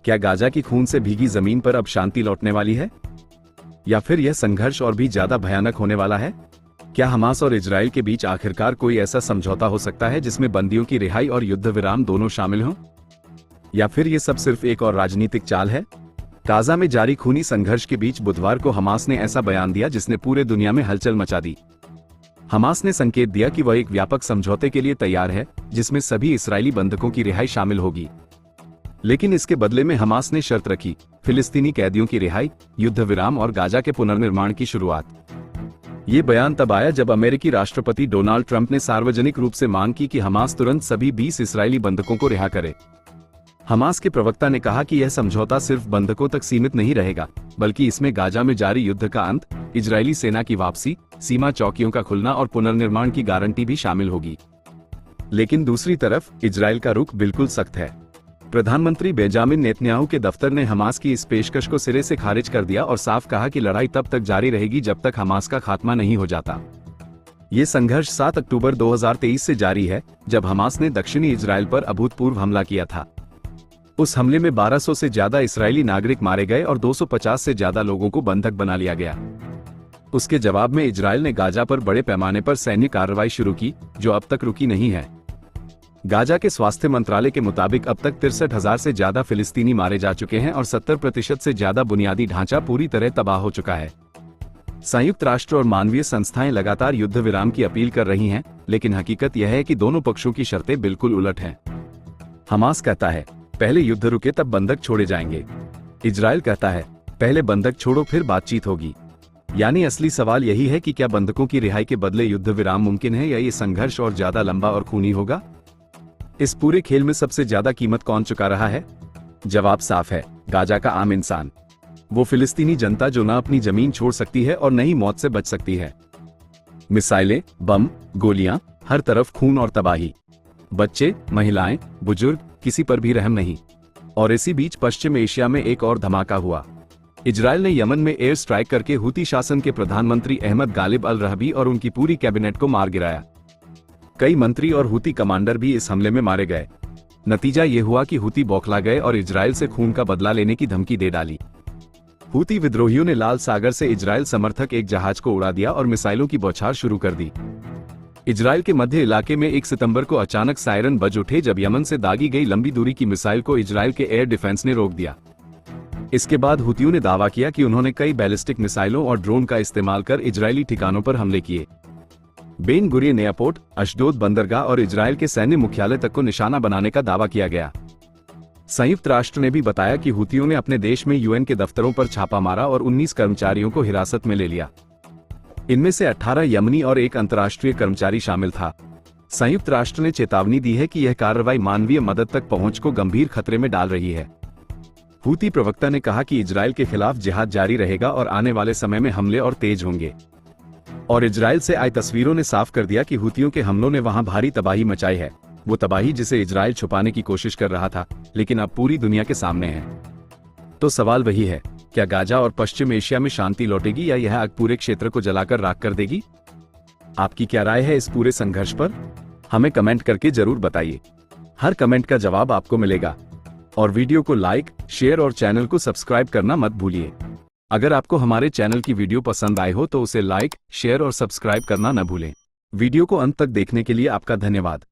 क्या गाजा की खून से भीगी जमीन पर अब शांति लौटने वाली है, या फिर यह संघर्ष और भी ज्यादा भयानक होने वाला है? क्या हमास और इजराइल के बीच आखिरकार कोई ऐसा समझौता हो सकता है जिसमें बंदियों की रिहाई और युद्ध विराम दोनों शामिल हों, या फिर यह सब सिर्फ एक और राजनीतिक चाल है? गाजा में जारी खूनी संघर्ष के बीच बुधवार को हमास ने ऐसा बयान दिया जिसने पूरे दुनिया में हलचल मचा दी। हमास ने संकेत दिया कि वह एक व्यापक समझौते के लिए तैयार है जिसमें सभी इस्राएली बंधकों की रिहाई शामिल होगी, लेकिन इसके बदले में हमास ने शर्त रखी: फिलिस्तीनी कैदियों की रिहाई, युद्ध विराम और गाजा के पुनर्निर्माण की शुरुआत। ये बयान तब आया जब अमेरिकी राष्ट्रपति डोनाल्ड ट्रंप ने सार्वजनिक रूप से मांग की कि हमास तुरंत सभी 20 इस्राएली बंधकों को रिहा करे। हमास के प्रवक्ता ने कहा कि यह समझौता सिर्फ बंधकों तक सीमित नहीं रहेगा, बल्कि इसमें गाजा में जारी युद्ध का अंत, इजरायली सेना की वापसी, सीमा चौकियों का खुलना और पुनर्निर्माण की गारंटी भी शामिल होगी। लेकिन दूसरी तरफ इजराइल का रुख बिल्कुल सख्त है। प्रधानमंत्री बेंजामिन नेतन्याहू के दफ्तर ने हमास की इस पेशकश को सिरे से खारिज कर दिया और साफ कहा कि लड़ाई तब तक जारी रहेगी जब तक हमास का खात्मा नहीं हो जाता। ये संघर्ष 7 अक्टूबर 2023 से जारी है, जब हमास ने दक्षिणी इजराइल पर अभूतपूर्व हमला किया था। उस हमले में 1200 से ज्यादा इस्राएली नागरिक मारे गए और 250 से ज्यादा लोगों को बंधक बना लिया गया। उसके जवाब में इजराइल ने गाजा पर बड़े पैमाने पर सैन्य कार्रवाई शुरू की, जो अब तक रुकी नहीं है। गाजा के स्वास्थ्य मंत्रालय के मुताबिक अब तक 63,000 से ज्यादा फिलिस्तीनी मारे जा चुके हैं और 70% से ज्यादा बुनियादी ढांचा पूरी तरह तबाह हो चुका है। संयुक्त राष्ट्र और मानवीय संस्थाएं लगातार युद्ध विराम की अपील कर रही हैं, लेकिन हकीकत यह है कि दोनों पक्षों की शर्तें बिल्कुल उलट हैं। हमास कहता है, पहले युद्ध रुके तब बंधक छोड़े जाएंगे। इजराइल कहता है, पहले बंधक छोड़ो फिर बातचीत होगी। यानी असली सवाल यही है कि क्या बंधकों की रिहाई के बदले युद्ध विराम मुमकिन है, या ये संघर्ष और ज्यादा लंबा और खूनी होगा? इस पूरे खेल में सबसे ज्यादा कीमत कौन चुका रहा है? जवाब साफ है, गाजा का आम इंसान। वो फिलिस्तीनी जनता जो न अपनी जमीन छोड़ सकती है और न ही मौत से बच सकती है। मिसाइलें, बम, गोलियां, हर तरफ खून और तबाही। बच्चे, महिलाएं, बुजुर्ग, किसी पर भी रहम नहीं। और इसी बीच पश्चिम एशिया में एक और धमाका हुआ। इजराइल ने यमन में एयर स्ट्राइक करके हुती शासन के प्रधानमंत्री अहमद गालिब अल रहबी और उनकी पूरी कैबिनेट को मार गिराया। कई मंत्री और हुती कमांडर भी इस हमले में मारे गए। नतीजा ये हुआ कि हुती बौखला गए और इजराइल से खून का बदला लेने की धमकी दे डाली। हुती विद्रोहियों ने लाल सागर से इजराइल समर्थक एक जहाज को उड़ा दिया और मिसाइलों की बौछार शुरू कर दी। इजराइल के मध्य इलाके में 1 सितंबर को अचानक सायरन बज उठे जब यमन से दागी गई लंबी दूरी की मिसाइल को इजराइल के एयर डिफेंस ने रोक दिया। इसके बाद हुतियों ने दावा किया कि उन्होंने कई बैलिस्टिक मिसाइलों और ड्रोन का इस्तेमाल कर इजरायली ठिकानों पर हमले किए। बेन गुरियन एयरपोर्ट, अशडोद बंदरगाह और इजराइल के सैन्य मुख्यालय तक को निशाना बनाने का दावा किया गया। संयुक्त राष्ट्र ने भी बताया कि हुतियों ने अपने देश में यूएन के दफ्तरों पर छापा मारा और 19 कर्मचारियों को हिरासत में ले लिया। इनमें से 18 यमनी और एक अंतर्राष्ट्रीय कर्मचारी शामिल था। संयुक्त राष्ट्र ने चेतावनी दी है कि यह कार्रवाई मानवीय मदद तक पहुंच को गंभीर खतरे में डाल रही है। हुती प्रवक्ता ने कहा कि इजराइल के खिलाफ जिहाद जारी रहेगा और आने वाले समय में हमले और तेज होंगे। और इजराइल से आई तस्वीरों ने साफ कर दिया कि हुतियों के हमलों ने वहां भारी तबाही मचाई है, वो तबाही जिसे इजराइल छुपाने की कोशिश कर रहा था, लेकिन अब पूरी दुनिया के सामने है। तो सवाल वही है, क्या गाजा और पश्चिम एशिया में शांति लौटेगी या यह आग पूरे क्षेत्र को जलाकर राख कर देगी? आपकी क्या राय है इस पूरे संघर्ष पर? हमें कमेंट करके जरूर बताइए। हर कमेंट का जवाब आपको मिलेगा। और वीडियो को लाइक, शेयर और चैनल को सब्सक्राइब करना मत भूलिए। अगर आपको हमारे चैनल की वीडियो पसंद आई हो तो उसे लाइक, शेयर और सब्सक्राइब करना न भूलें। वीडियो को अंत तक देखने के लिए आपका धन्यवाद।